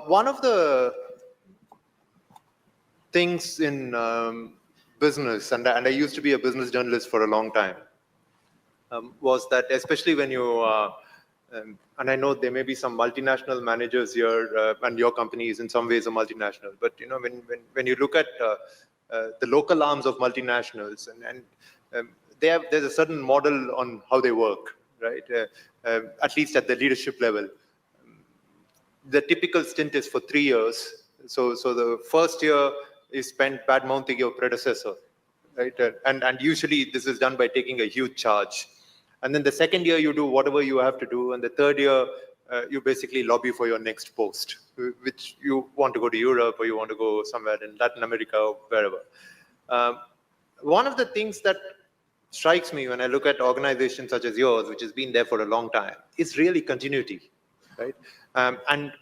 One of the things in business, and I used to be a business journalist for a long time, was that especially when you, and I know there may be some multinational managers here, and your company is in some ways a multinational, but you know, when you look at the local arms of multinationals, and there's a certain model on how they work, right? At least at the leadership level. The typical stint is for 3 years. So the first year is spent bad-mouthing your predecessor, right? And usually this is done by taking a huge charge. And then the second year you do whatever you have to do. And the third year, you basically lobby for your next post, which you want to go to Europe or you want to go somewhere in Latin America or wherever. One of the things that strikes me when I look at organizations such as yours, which has been there for a long time, is really continuity, right? And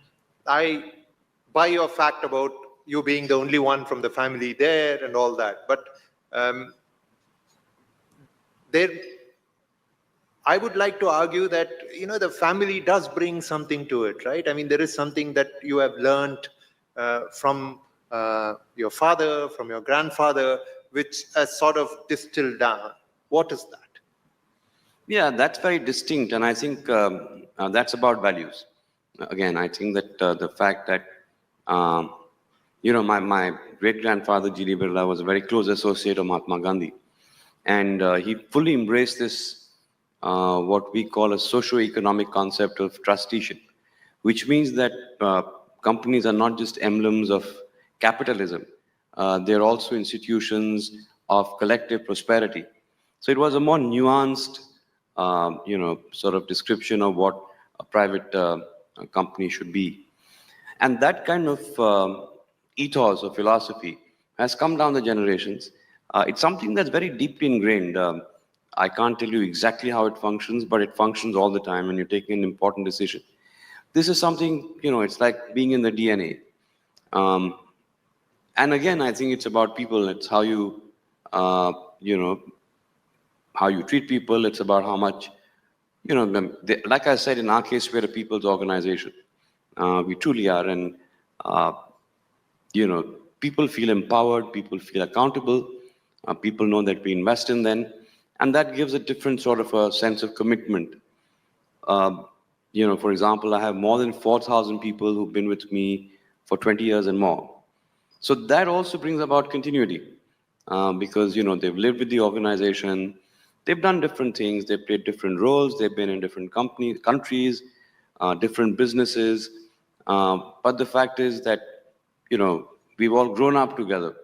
I buy your fact about you being the only one from the family there and all that, but I would like to argue that, you know, the family does bring something to it, right? I mean, there is something that you have learned from your father, from your grandfather, which has sort of distilled down. What is that? Yeah, that's very distinct, and I think that's about values. Again, I think that the fact that, you know, my great-grandfather, G.D. Birla, was a very close associate of Mahatma Gandhi. And he fully embraced this, what we call a socio-economic concept of trusteeship, which means that companies are not just emblems of capitalism. They're also institutions of collective prosperity. So it was a more nuanced, you know, sort of description of what a private company should be. And that kind of ethos or philosophy has come down the generations. It's something that's very deeply ingrained. I can't tell you exactly how it functions, but it functions all the time when you're taking an important decision. This is something, you know, it's like being in the DNA. And again, I think it's about people. It's how you, you know, how you treat people. It's about how much, you know, like I said, in our case, we're a people's organization. We truly are. And, you know, people feel empowered, people feel accountable, people know that we invest in them. And that gives a different sort of a sense of commitment. You know, for example, I have more than 4,000 people who've been with me for 20 years and more. So that also brings about continuity because, you know, they've lived with the organization, they've done different things, they've played different roles, they've been in different countries, different businesses. But the fact is that, you know, we've all grown up together.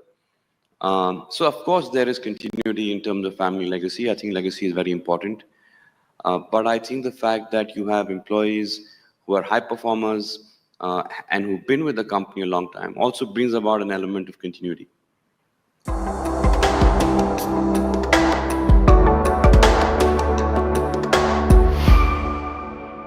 So of course there is continuity in terms of family legacy. I think legacy is very important. But I think the fact that you have employees who are high performers and who've been with the company a long time also brings about an element of continuity.